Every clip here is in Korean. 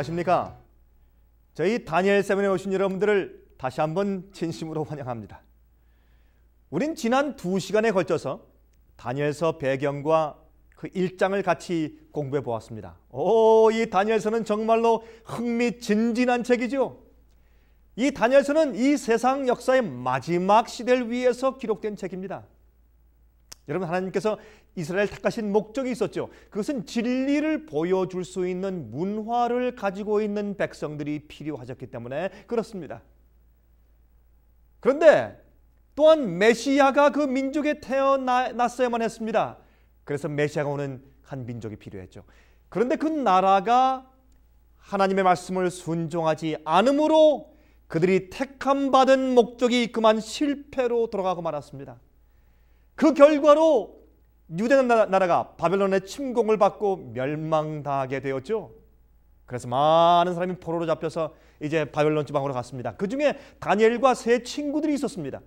안녕하십니까? 저희 다니엘 세븐에 오신 여러분들을 다시 한번 진심으로 환영합니다. 우린 지난 2시간에 걸쳐서 다니엘서 배경과 그 1장을 같이 공부해 보았습니다. 이 다니엘서는 정말로 흥미진진한 책이죠. 이 다니엘서는 이 세상 역사의 마지막 시대를 위해서 기록된 책입니다. 여러분, 하나님께서 이스라엘 택하신 목적이 있었죠. 그것은 진리를 보여줄 수 있는 문화를 가지고 있는 백성들이 필요하셨기 때문에 그렇습니다. 그런데 또한 메시아가 그 민족에 태어났어야만 했습니다. 그래서 메시아가 오는 한 민족이 필요했죠. 그런데 그 나라가 하나님의 말씀을 순종하지 않으므로 그들이 택함받은 목적이 그만 실패로 돌아가고 말았습니다. 그 결과로 유대 나라가 바벨론의 침공을 받고 멸망당하게 되었죠. 그래서 많은 사람이 포로로 잡혀서 이제 바벨론 지방으로 갔습니다. 그 중에 다니엘과 세 친구들이 있었습니다.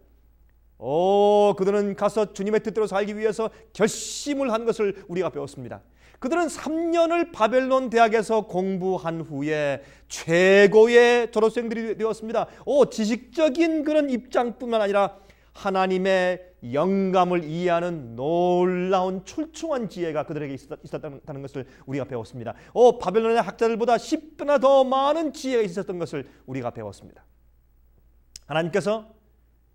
그들은 가서 주님의 뜻대로 살기 위해서 결심을 한 것을 우리가 배웠습니다. 그들은 3년을 바벨론 대학에서 공부한 후에 최고의 졸업생들이 되었습니다. 지식적인 그런 입장뿐만 아니라 하나님의 영감을 이해하는 놀라운 출중한 지혜가 그들에게 있었다는 것을 우리가 배웠습니다. 바벨론의 학자들보다 10배나 더 많은 지혜가 있었던 것을 우리가 배웠습니다. 하나님께서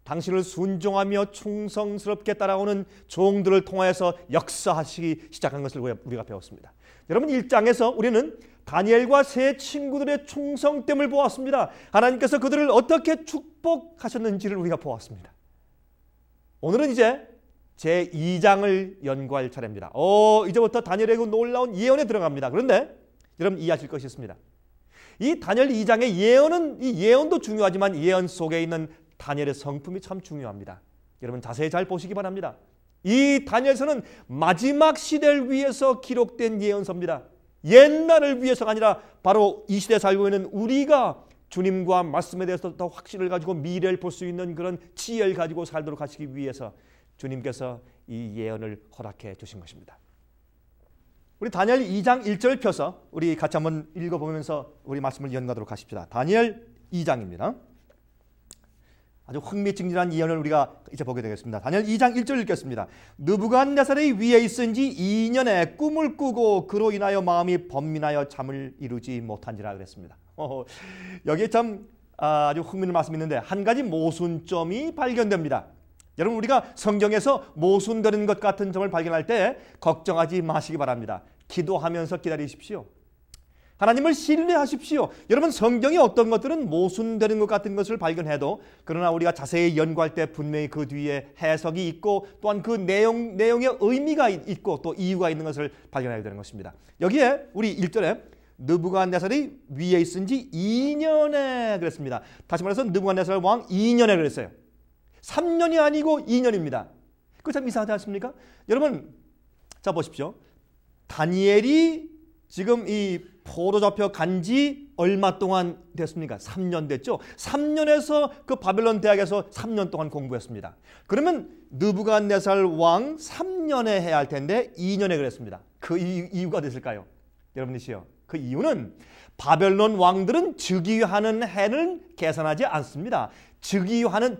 당신을 순종하며 충성스럽게 따라오는 종들을 통하여서 역사하시기 시작한 것을 우리가 배웠습니다. 여러분, 1장에서 우리는 다니엘과 세 친구들의 충성됨을 보았습니다. 하나님께서 그들을 어떻게 축복하셨는지를 우리가 보았습니다. 오늘은 이제 제2장을 연구할 차례입니다. 이제부터 다니엘의 그 놀라운 예언에 들어갑니다. 그런데 여러분, 이해하실 것이 있습니다. 이 다니엘 2장의 이 예언도 중요하지만 예언 속에 있는 다니엘의 성품이 참 중요합니다. 여러분, 자세히 잘 보시기 바랍니다. 이 다니엘서는 마지막 시대를 위해서 기록된 예언서입니다. 옛날을 위해서가 아니라 바로 이 시대에 살고 있는 우리가 주님과 말씀에 대해서 더 확신을 가지고 미래를 볼 수 있는 그런 지혜를 가지고 살도록 하시기 위해서 주님께서 이 예언을 허락해 주신 것입니다. 우리 다니엘 2장 1절 펴서 우리 같이 한번 읽어보면서 우리 말씀을 연구하도록 하십시다. 다니엘 2장입니다. 아주 흥미진진한 예언을 우리가 이제 보게 되겠습니다. 다니엘 2장 1절 읽겠습니다. 느부갓네살이 위에 있은 지 2년에 꿈을 꾸고 그로 인하여 마음이 번민하여 잠을 이루지 못한지라 그랬습니다. 여기에 참 아주 흥미있는 말씀이 있는데 한 가지 모순점이 발견됩니다. 여러분, 우리가 성경에서 모순되는 것 같은 점을 발견할 때 걱정하지 마시기 바랍니다. 기도하면서 기다리십시오. 하나님을 신뢰하십시오. 여러분, 성경이 어떤 것들은 모순되는 것 같은 것을 발견해도 그러나 우리가 자세히 연구할 때 분명히 그 뒤에 해석이 있고 또한 그 내용의 의미가 있고 또 이유가 있는 것을 발견하게 되는 것입니다. 여기에 우리 1절에 느부갓네살이 위에 있은 지 2년에 그랬습니다. 다시 말해서 느부갓네살 왕 2년에 그랬어요. 3년이 아니고 2년입니다. 그거 참 이상하지 않습니까? 여러분, 자 보십시오. 다니엘이 지금 이 포로 잡혀 간 지 얼마 동안 됐습니까? 3년 됐죠. 3년에서 그 바벨론 대학에서 3년 동안 공부했습니다. 그러면 느부갓네살 왕 3년에 해야 할 텐데 2년에 그랬습니다. 그 이유가 됐을까요? 여러분이시요. 그 이유는 바벨론 왕들은 즉위하는 해는 계산하지 않습니다. 즉위하는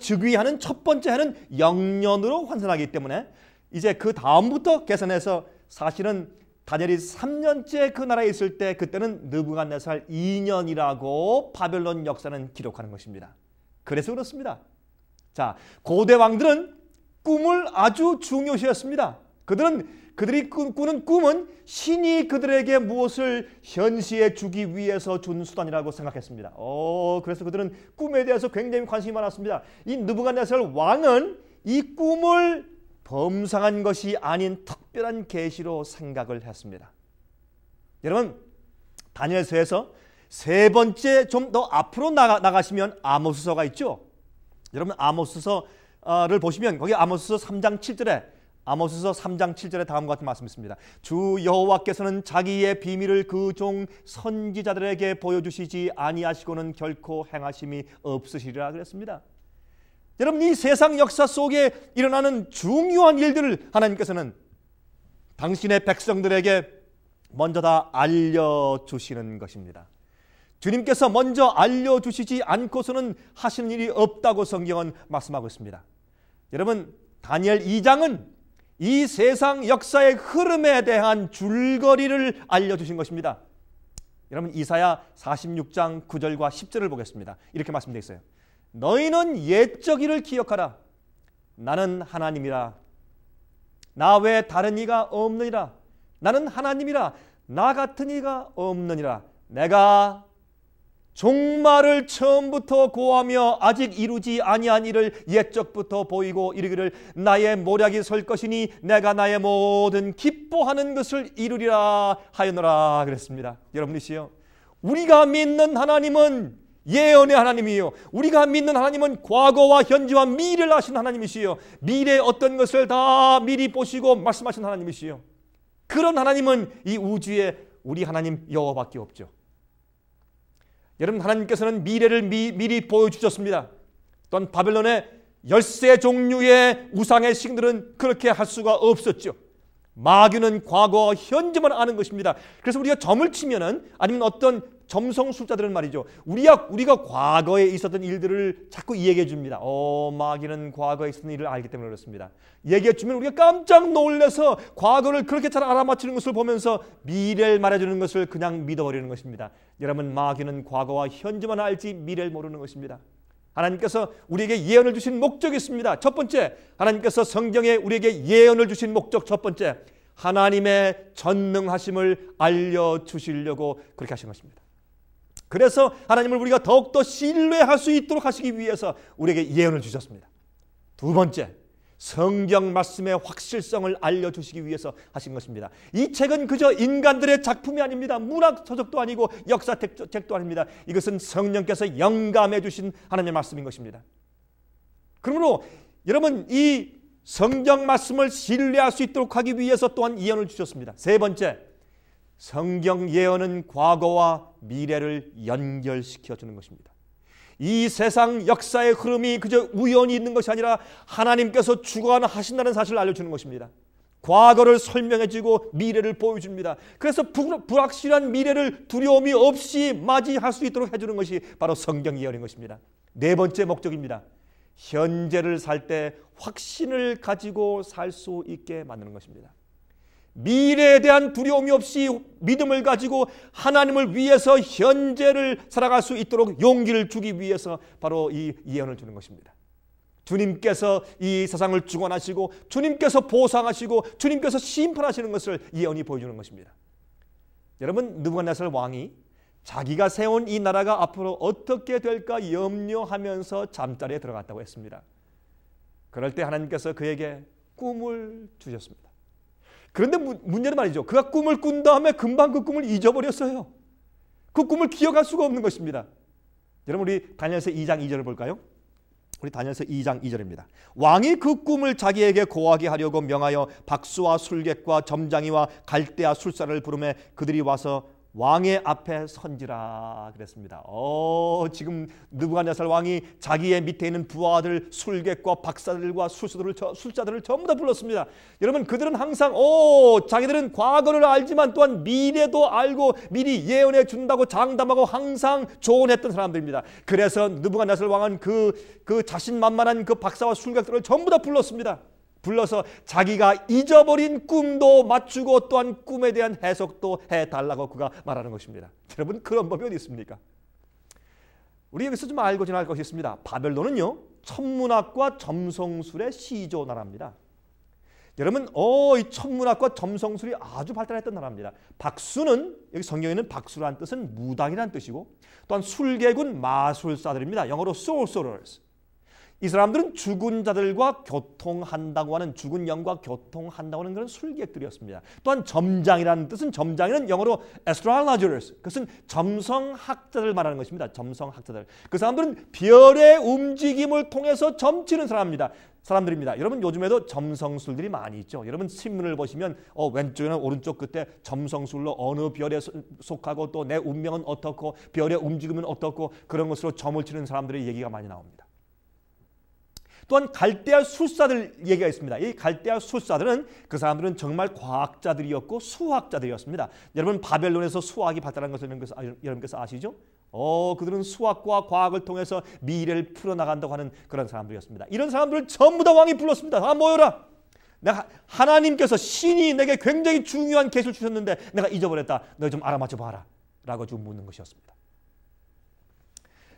첫 번째 해는 영년으로 환산하기 때문에 이제 그 다음부터 계산해서 사실은 다니엘이 3년째 그 나라에 있을 때 그때는 느부갓네살 2년이라고 바벨론 역사는 기록하는 것입니다. 그래서 그렇습니다. 자, 고대 왕들은 꿈을 아주 중요시했습니다. 그들이 꾸는 꿈은 신이 그들에게 무엇을 현시해 주기 위해서 준 수단이라고 생각했습니다. 그래서 그들은 꿈에 대해서 굉장히 관심이 많았습니다. 이 느부갓네살 왕은 이 꿈을 범상한 것이 아닌 특별한 계시로 생각을 했습니다. 여러분, 다니엘서에서 세 번째 좀 더 앞으로 나가시면 아모스서가 있죠. 여러분, 아모스서를 보시면 거기 아모스서 3장 7절에 아모스서 3장 7절에 다음과 같은 말씀이 있습니다. 주 여호와께서는 자기의 비밀을 그 종 선지자들에게 보여주시지 아니하시고는 결코 행하심이 없으시리라 그랬습니다. 여러분, 이 세상 역사 속에 일어나는 중요한 일들을 하나님께서는 당신의 백성들에게 먼저 다 알려주시는 것입니다. 주님께서 먼저 알려주시지 않고서는 하시는 일이 없다고 성경은 말씀하고 있습니다. 여러분, 다니엘 2장은 이 세상 역사의 흐름에 대한 줄거리를 알려주신 것입니다. 여러분, 이사야 46장 9절과 10절을 보겠습니다. 이렇게 말씀되어 있어요. 너희는 옛적 일을 기억하라. 나는 하나님이라. 나 외에 다른 이가 없느니라. 나는 하나님이라. 나 같은 이가 없느니라. 내가 종말을 처음부터 고하며 아직 이루지 아니한 일을 옛적부터 보이고 이르기를 나의 모략이 설 것이니 내가 나의 모든 기뻐하는 것을 이루리라 하였노라 그랬습니다. 여러분이시여, 우리가 믿는 하나님은 예언의 하나님이요, 우리가 믿는 하나님은 과거와 현재와 미래를 아시는 하나님이시요, 미래의 어떤 것을 다 미리 보시고 말씀하신 하나님이시요, 그런 하나님은 이 우주에 우리 하나님 여호와밖에 없죠. 여러분, 하나님께서는 미래를 미리 보여주셨습니다. 또한 바벨론의 13 종류의 우상의 신들은 그렇게 할 수가 없었죠. 마귀는 과거와 현재만 아는 것입니다. 그래서 우리가 점을 치면은, 아니면 어떤 점성술자들은 말이죠, 우리가 과거에 있었던 일들을 자꾸 얘기해 줍니다. 마귀는 과거에 있었던 일을 알기 때문에 그렇습니다. 얘기해 주면 우리가 깜짝 놀라서 과거를 그렇게 잘 알아맞히는 것을 보면서 미래를 말해주는 것을 그냥 믿어버리는 것입니다. 여러분, 마귀는 과거와 현재만 알지 미래를 모르는 것입니다. 하나님께서 우리에게 예언을 주신 목적이 있습니다. 첫 번째, 하나님께서 성경에 우리에게 예언을 주신 목적 첫 번째, 하나님의 전능하심을 알려주시려고 그렇게 하신 것입니다. 그래서 하나님을 우리가 더욱더 신뢰할 수 있도록 하시기 위해서 우리에게 예언을 주셨습니다. 두 번째, 성경 말씀의 확실성을 알려주시기 위해서 하신 것입니다. 이 책은 그저 인간들의 작품이 아닙니다. 문학 서적도 아니고 역사책도 아닙니다. 이것은 성령께서 영감해 주신 하나님의 말씀인 것입니다. 그러므로 여러분, 이 성경 말씀을 신뢰할 수 있도록 하기 위해서 또한 예언을 주셨습니다. 세 번째, 성경 예언은 과거와 미래를 연결시켜 주는 것입니다. 이 세상 역사의 흐름이 그저 우연히 있는 것이 아니라 하나님께서 주관하신다는 사실을 알려주는 것입니다. 과거를 설명해주고 미래를 보여줍니다. 그래서 불확실한 미래를 두려움이 없이 맞이할 수 있도록 해주는 것이 바로 성경 예언인 것입니다. 네 번째 목적입니다. 현재를 살 때 확신을 가지고 살 수 있게 만드는 것입니다. 미래에 대한 두려움이 없이 믿음을 가지고 하나님을 위해서 현재를 살아갈 수 있도록 용기를 주기 위해서 바로 이 예언을 주는 것입니다. 주님께서 이 세상을 주관하시고 주님께서 보상하시고 주님께서 심판하시는 것을 예언이 보여주는 것입니다. 여러분, 느부갓네살 왕이 자기가 세운 이 나라가 앞으로 어떻게 될까 염려하면서 잠자리에 들어갔다고 했습니다. 그럴 때 하나님께서 그에게 꿈을 주셨습니다. 그런데 문제는 말이죠, 그가 꿈을 꾼 다음에 금방 그 꿈을 잊어버렸어요. 그 꿈을 기억할 수가 없는 것입니다. 여러분, 우리 다니엘서 2장 2절을 볼까요? 우리 다니엘서 2장 2절입니다. 왕이 그 꿈을 자기에게 고하게 하려고 명하여 박수와 술객과 점장이와 갈대아 술사를 부르매 그들이 와서 왕의 앞에 선지라 그랬습니다. 지금 느부갓네살 왕이 자기의 밑에 있는 부하들, 술객과 박사들과 술사들을 전부 다 불렀습니다. 여러분, 그들은 항상 자기들은 과거를 알지만 또한 미래도 알고 미리 예언해 준다고 장담하고 항상 조언했던 사람들입니다. 그래서 느부갓네살 왕은 그 자신만만한 그 박사와 술객들을 전부 다 불렀습니다. 불러서 자기가 잊어버린 꿈도 맞추고 또한 꿈에 대한 해석도 해달라고 그가 말하는 것입니다. 여러분, 그런 법이 어디 있습니까? 우리 여기서 좀 알고 지나갈 것이 있습니다. 바벨론은요, 천문학과 점성술의 시조 나라입니다. 여러분, 이 천문학과 점성술이 아주 발달했던 나라입니다. 박수는, 여기 성경에는 박수라는 뜻은 무당이라는 뜻이고, 또한 술객은 마술사들입니다. 영어로 sorcerers. 이 사람들은 죽은 자들과 교통한다고 하는, 죽은 영과 교통한다고 하는 그런 술객들이었습니다. 또한 점장이라는 뜻은, 점장이는 영어로 astrologers, 그것은 점성학자들 말하는 것입니다. 점성학자들. 그 사람들은 별의 움직임을 통해서 점치는 사람들입니다. 여러분, 요즘에도 점성술들이 많이 있죠. 여러분, 신문을 보시면 왼쪽이나 오른쪽 끝에 점성술로 어느 별에 속하고 또 내 운명은 어떻고 별의 움직임은 어떻고 그런 것으로 점을 치는 사람들의 얘기가 많이 나옵니다. 또한 갈대아 술사들 얘기가 있습니다. 이 갈대아 술사들은, 그 사람들은 정말 과학자들이었고 수학자들이었습니다. 여러분, 바벨론에서 수학이 발달한 것을 여러분께서 아시죠? 그들은 수학과 과학을 통해서 미래를 풀어나간다고 하는 그런 사람들이었습니다. 이런 사람들을 전부 다 왕이 불렀습니다. 다 모여라. 내가 하나님께서 신이 내게 굉장히 중요한 계시를 주셨는데 내가 잊어버렸다. 너희 좀 알아맞혀 봐라. 라고 좀 묻는 것이었습니다.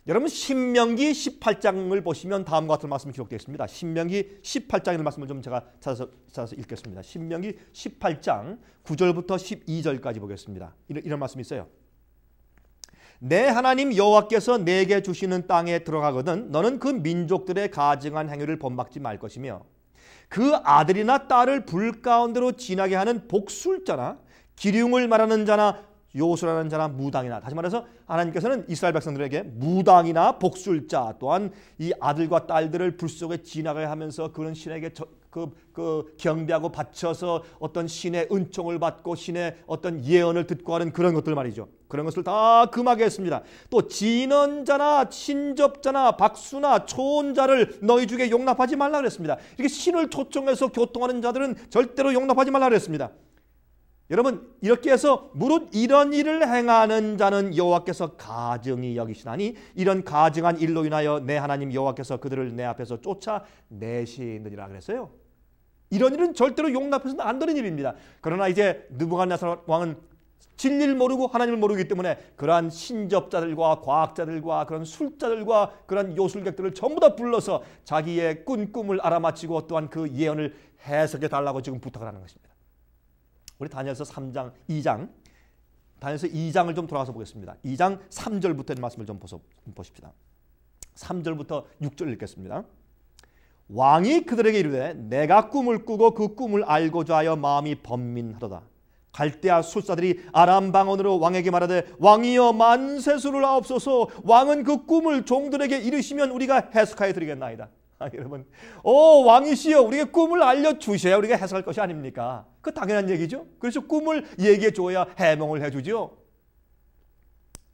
여러분 신명기 18장을 보시면 다음과 같은 말씀이 기록되어 있습니다. 신명기 18장의 말씀을 좀 제가 찾아서 읽겠습니다. 신명기 18장 9절부터 12절까지 보겠습니다. 이런 말씀이 있어요. 내 하나님 여호와께서 내게 주시는 땅에 들어가거든 너는 그 민족들의 가증한 행위를 본받지 말 것이며 그 아들이나 딸을 불 가운데로 지나게 하는 복술자나 기륭을 말하는 자나 요술하는 자나 무당이나, 다시 말해서 하나님께서는 이스라엘 백성들에게 무당이나 복술자 또한 이 아들과 딸들을 불 속에 지나가게 하면서 그런 신에게 경배하고 바쳐서 어떤 신의 은총을 받고 신의 어떤 예언을 듣고 하는 그런 것들 말이죠. 그런 것을 다 금하게 했습니다. 또 진언자나 친접자나 박수나 초혼자를 너희 중에 용납하지 말라 그랬습니다. 이렇게 신을 초청해서 교통하는 자들은 절대로 용납하지 말라 그랬습니다. 여러분 이렇게 해서 무릇 이런 일을 행하는 자는 여호와께서 가증히 여기시나니 이런 가증한 일로 인하여 내 하나님 여호와께서 그들을 내 앞에서 쫓아내시느니라 그랬어요. 이런 일은 절대로 용납해서는 안 되는 일입니다. 그러나 이제 느부갓네살 왕은 진리를 모르고 하나님을 모르기 때문에 그러한 신접자들과 과학자들과 그런 술자들과 그런 요술객들을 전부 다 불러서 자기의 꿈을 알아맞히고 또한 그 예언을 해석해 달라고 지금 부탁을 하는 것입니다. 우리 다니엘서 2장을 좀 돌아가서 보겠습니다. 2장 3절부터 말씀을 좀 보십시다. 3절부터 6절 읽겠습니다. 왕이 그들에게 이르되 내가 꿈을 꾸고 그 꿈을 알고자 하여 마음이 번민하도다. 갈대아 술사들이 아람 방언으로 왕에게 말하되 왕이여 만세수를 하옵소서. 왕은 그 꿈을 종들에게 이르시면 우리가 해석하여 드리겠나이다. 여러분, 왕이시여 우리에게 꿈을 알려주셔야 우리가 해석할 것이 아닙니까? 그 당연한 얘기죠. 그래서 꿈을 얘기해 줘야 해몽을 해주죠.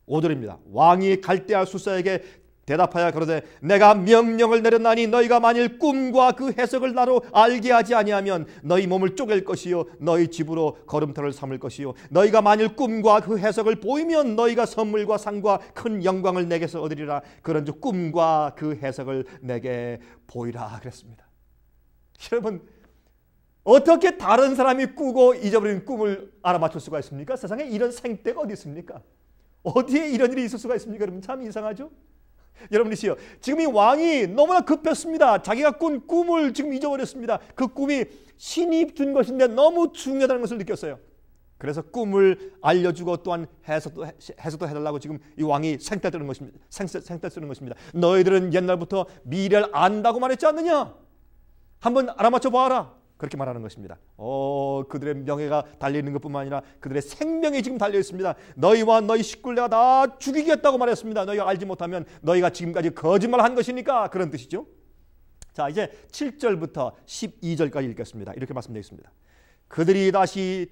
5절입니다. 왕이 갈대아 술사에게 대답하여 그러되 내가 명령을 내렸나니 너희가 만일 꿈과 그 해석을 나로 알게 하지 아니하면 너희 몸을 쪼갤 것이요 너희 집으로 걸음터를 삼을 것이요 너희가 만일 꿈과 그 해석을 보이면 너희가 선물과 상과 큰 영광을 내게서 얻으리라. 그런즉 꿈과 그 해석을 내게 보이라 그랬습니다. 여러분 어떻게 다른 사람이 꾸고 잊어버린 꿈을 알아맞힐 수가 있습니까? 세상에 이런 생떼가 어디 있습니까? 어디에 이런 일이 있을 수가 있습니까? 여러분 참 이상하죠? 여러분이시여 지금 이 왕이 너무나 급했습니다. 자기가 꾼 꿈을 지금 잊어버렸습니다. 그 꿈이 신이 준 것인데 너무 중요하다는 것을 느꼈어요. 그래서 꿈을 알려주고 또한 해석도 해달라고 지금 이 왕이 생떼 쓰는 것입니다. 너희들은 옛날부터 미래를 안다고 말했지 않느냐? 한번 알아맞혀 봐라. 그렇게 말하는 것입니다. 그들의 명예가 달려있는 것뿐만 아니라 그들의 생명이 지금 달려있습니다. 너희와 너희 식구를 내가 다 죽이겠다고 말했습니다. 너희가 알지 못하면 너희가 지금까지 거짓말한 것이니까 그런 뜻이죠. 자 이제 7절부터 12절까지 읽겠습니다. 이렇게 말씀되어 있습니다. 그들이 다시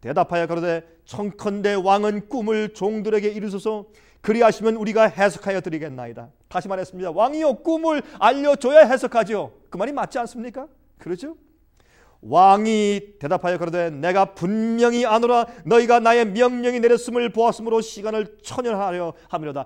대답하여 가로되 청컨대 왕은 꿈을 종들에게 이르소서. 그리하시면 우리가 해석하여 드리겠나이다. 다시 말했습니다. 왕이요 꿈을 알려줘야 해석하죠. 그 말이 맞지 않습니까? 그렇죠? 왕이 대답하여 그러되 내가 분명히 아노라. 너희가 나의 명령이 내렸음을 보았으므로 시간을 천연하려 함이로다.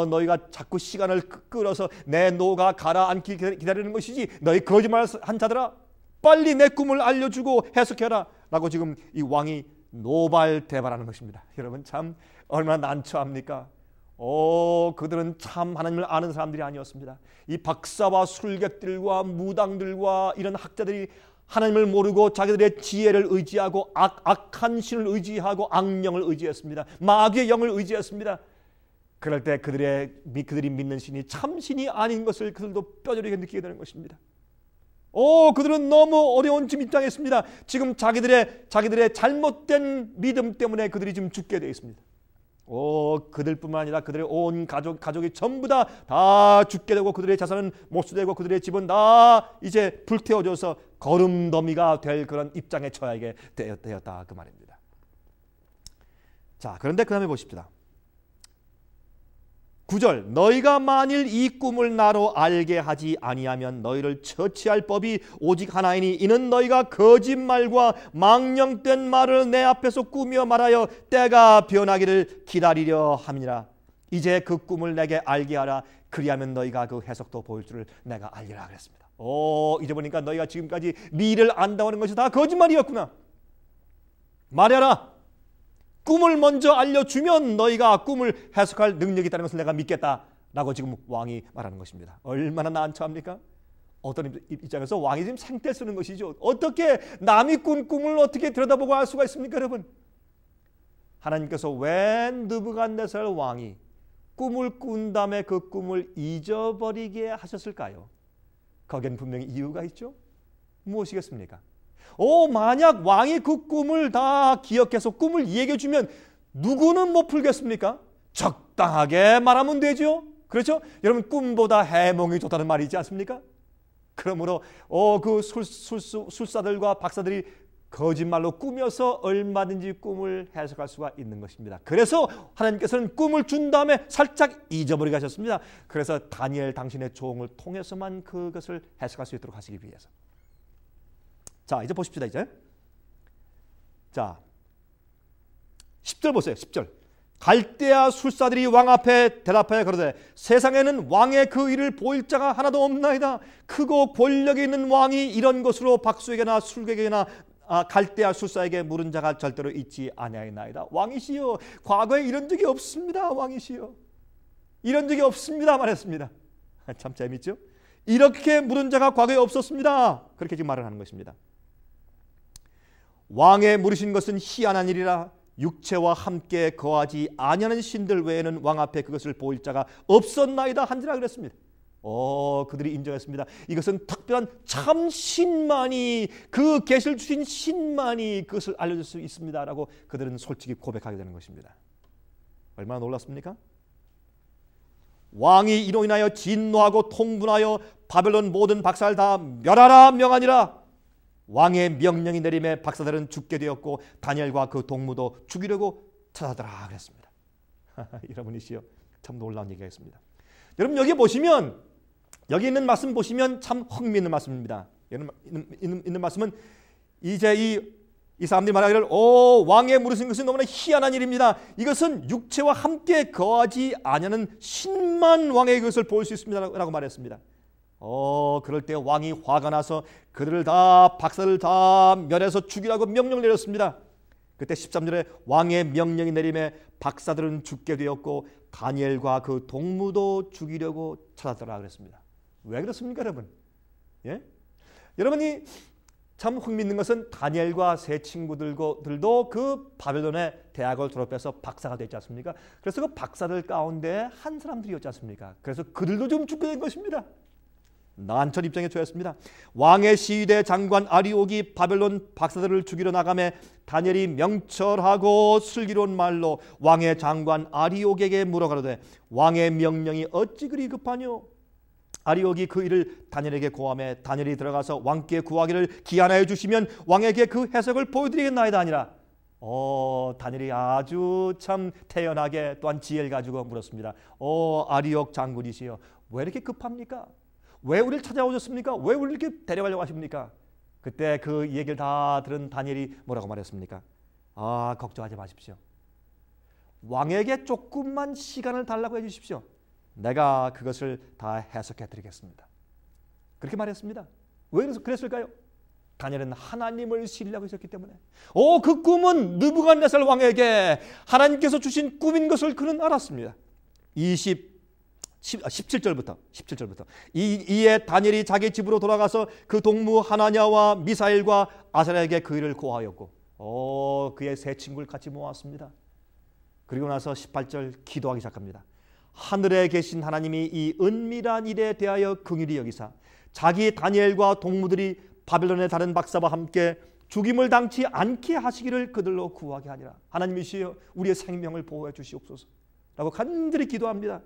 너희가 자꾸 시간을 끌어서 내 노가 가라앉기 기다리는 것이지. 너희 거짓말한 자들아 빨리 내 꿈을 알려주고 해석해라 라고 지금 이 왕이 노발대발하는 것입니다. 여러분 참 얼마나 난처합니까? 그들은 참 하나님을 아는 사람들이 아니었습니다. 이 박사와 술객들과 무당들과 이런 학자들이 하나님을 모르고 자기들의 지혜를 의지하고 악한 신을 의지하고 악령을 의지했습니다. 마귀의 영을 의지했습니다. 그럴 때 그들이 믿는 신이 참 신이 아닌 것을 그들도 뼈저리게 느끼게 되는 것입니다. 그들은 너무 어려운 지금 입장에 있습니다. 지금 자기들의 잘못된 믿음 때문에 그들이 지금 죽게 되어 있습니다. 그들뿐만 아니라 그들의 온 가족이 전부 다 죽게 되고 그들의 자산은 못수되고 그들의 집은 다 이제 불태워져서 거름더미가 될 그런 입장에 처하게 되었다 그 말입니다. 자 그런데 그 다음에 보십시다. 9절 너희가 만일 이 꿈을 나로 알게 하지 아니하면 너희를 처치할 법이 오직 하나이니 이는 너희가 거짓말과 망령된 말을 내 앞에서 꾸며 말하여 때가 변하기를 기다리려 함이니라. 이제 그 꿈을 내게 알게 하라. 그리하면 너희가 그 해석도 보일 줄을 내가 알리라 그랬습니다. 이제 보니까 너희가 지금까지 미래를 안다고 하는 것이 다 거짓말이었구나. 말해라. 꿈을 먼저 알려주면 너희가 꿈을 해석할 능력이 있다는 것을 내가 믿겠다라고 지금 왕이 말하는 것입니다. 얼마나 난처합니까? 어떤 입장에서 왕이 지금 생떼 쓰는 것이죠. 어떻게 남이 꾼 꿈을 어떻게 들여다보고 알 수가 있습니까, 여러분? 하나님께서 왜 느부갓네살 왕이 꿈을 꾼 다음에 그 꿈을 잊어버리게 하셨을까요? 거기엔 분명히 이유가 있죠. 무엇이겠습니까? 만약 왕이 그 꿈을 다 기억해서 꿈을 얘기해 주면 누구는 못 풀겠습니까? 적당하게 말하면 되죠. 그렇죠? 여러분, 꿈보다 해몽이 좋다는 말이지 않습니까? 그러므로 그 술사들과 박사들이 거짓말로 꾸며서 얼마든지 꿈을 해석할 수가 있는 것입니다. 그래서 하나님께서는 꿈을 준 다음에 살짝 잊어버리게 하셨습니다. 그래서 다니엘 당신의 종을 통해서만 그것을 해석할 수 있도록 하시기 위해서. 자, 이제 보십시다. 이제 자, 10절 보세요. 10절. 갈대아 술사들이 왕 앞에 대답하여 그러되 세상에는 왕의 그 일을 보일 자가 하나도 없나이다. 크고 권력이 있는 왕이 이런 것으로 박수에게나 술객에게나 갈대아 술사에게 물은 자가 절대로 있지 아니하나이다. 왕이시여, 과거에 이런 적이 없습니다. 왕이시여, 이런 적이 없습니다 말했습니다. 참 재밌죠? 이렇게 물은 자가 과거에 없었습니다. 그렇게 지금 말을 하는 것입니다. 왕의 물으신 것은 희한한 일이라. 육체와 함께 거하지 아니하는 신들 외에는 왕 앞에 그것을 보일 자가 없었나이다 한지라 그랬습니다. 그들이 인정했습니다. 이것은 특별한 참 신만이, 그 계시를 주신 신만이 그것을 알려줄 수 있습니다라고 그들은 솔직히 고백하게 되는 것입니다. 얼마나 놀랐습니까? 왕이 이로 인하여 진노하고 통분하여 바벨론 모든 박사를 다 멸하라 명하니라. 왕의 명령이 내림에 박사들은 죽게 되었고 다니엘과 그 동무도 죽이려고 찾아더라 그랬습니다. 여러분이시여, 참 놀라운 얘기가 있습니다. 여러분, 여기 보시면, 여기 있는 말씀 보시면 참 흥미있는 말씀입니다. 있는 말씀은 이제 이 사람들이 말하기를 왕의 물으신 것은 너무나 희한한 일입니다. 이것은 육체와 함께 거하지 아니하는 신만 왕의 것을 볼 수 있습니다 라고 말했습니다. 그럴 때 왕이 화가 나서 그들을 다, 박사를 다 멸해서 죽이라고 명령을 내렸습니다. 그때 13절에 왕의 명령이 내림에 박사들은 죽게 되었고 다니엘과 그 동무도 죽이려고 찾았더라 그랬습니다. 왜 그렇습니까, 여러분? 예? 여러분이 참 흥미있는 것은 다니엘과 세 친구들도 그 바벨론의 대학을 졸업해서 박사가 됐지 않습니까? 그래서 그 박사들 가운데 한 사람들이었지 않습니까? 그래서 그들도 좀 죽게 된 것입니다. 난처한 입장에 처했습니다. 왕의 시위대 장관 아리옥이 바벨론 박사들을 죽이러 나가매 다니엘이 명철하고 슬기로운 말로 왕의 장관 아리옥에게 물어가로되 왕의 명령이 어찌 그리 급하뇨? 아리옥이 그 일을 다니엘에게 고하매 다니엘이 들어가서 왕께 구하기를 기한하여 주시면 왕에게 그 해석을 보여드리겠나이다 하니라. 다니엘이 아주 참 태연하게 또한 지혜를 가지고 물었습니다. 아리옥 장군이시여, 왜 이렇게 급합니까? 왜 우리를 찾아오셨습니까? 왜 우리를 이렇게 데려가려고 하십니까? 그때 그 얘기를 다 들은 다니엘이 뭐라고 말했습니까? 걱정하지 마십시오. 왕에게 조금만 시간을 달라고 해주십시오. 내가 그것을 다 해석해 드리겠습니다. 그렇게 말했습니다. 왜 그랬을까요? 다니엘은 하나님을 신뢰하고 있었기 때문에. 그 꿈은 느부갓네살 왕에게 하나님께서 주신 꿈인 것을 그는 알았습니다. 17절부터 이에 다니엘이 자기 집으로 돌아가서 그 동무 하나냐와 미사엘과 아사랴에게 그 일을 고하였고 그의 세 친구를 같이 모았습니다. 그리고 나서 18절 기도하기 시작합니다. 하늘에 계신 하나님이 이 은밀한 일에 대하여 긍휼히 여기사 자기 다니엘과 동무들이 바벨론의 다른 박사와 함께 죽임을 당치 않게 하시기를 그들로 구하게 하니라. 하나님이시여, 우리의 생명을 보호해 주시옵소서 라고 간절히 기도합니다.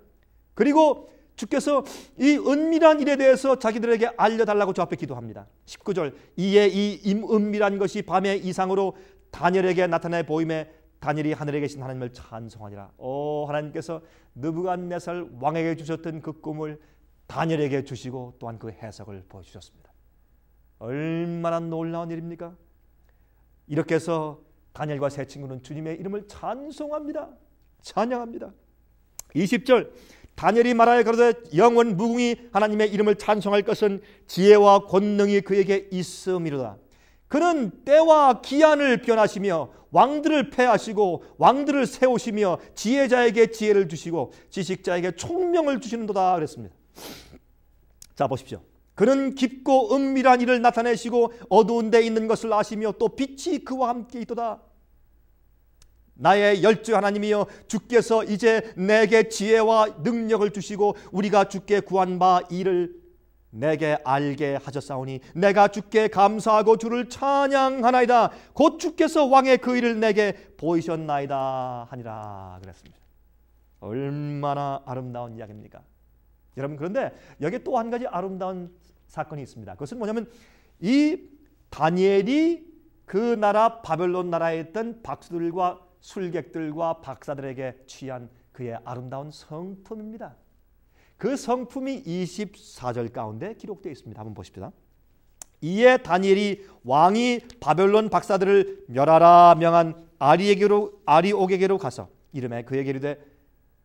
그리고 주께서 이 은밀한 일에 대해서 자기들에게 알려달라고 저 앞에 기도합니다. 19절 이에 이 은밀한 것이 밤의 이상으로 다니엘에게 나타내 보임에 다니엘이 하늘에 계신 하나님을 찬송하니라. 하나님께서 느부갓네살 왕에게 주셨던 그 꿈을 다니엘에게 주시고 또한 그 해석을 보여주셨습니다. 얼마나 놀라운 일입니까? 이렇게 해서 다니엘과 세 친구는 주님의 이름을 찬송합니다. 찬양합니다. 20절 다니엘이 말하여 가로되 영원 무궁히 하나님의 이름을 찬송할 것은 지혜와 권능이 그에게 있음이로다. 그는 때와 기한을 변하시며 왕들을 패하시고 왕들을 세우시며 지혜자에게 지혜를 주시고 지식자에게 총명을 주시는도다 그랬습니다. 자 보십시오. 그는 깊고 은밀한 일을 나타내시고 어두운 데 있는 것을 아시며 또 빛이 그와 함께 있도다. 나의 열주 하나님이여 주께서 이제 내게 지혜와 능력을 주시고 우리가 주께 구한 바 이를 내게 알게 하셨사오니 내가 주께 감사하고 주를 찬양하나이다. 곧 주께서 왕의 그 일을 내게 보이셨나이다 하니라 그랬습니다. 얼마나 아름다운 이야기입니까? 여러분, 그런데 여기에 또 한 가지 아름다운 사건이 있습니다. 그것은 뭐냐면 이 다니엘이 그 나라 바벨론 나라에 있던 박수들과 술객들과 박사들에게 취한 그의 아름다운 성품입니다. 그 성품이 24절 가운데 기록되어 있습니다. 한번 보십시다. 이에 다니엘이 왕이 바벨론 박사들을 멸하라 명한 아리옥에게로 가서 이름에 그에게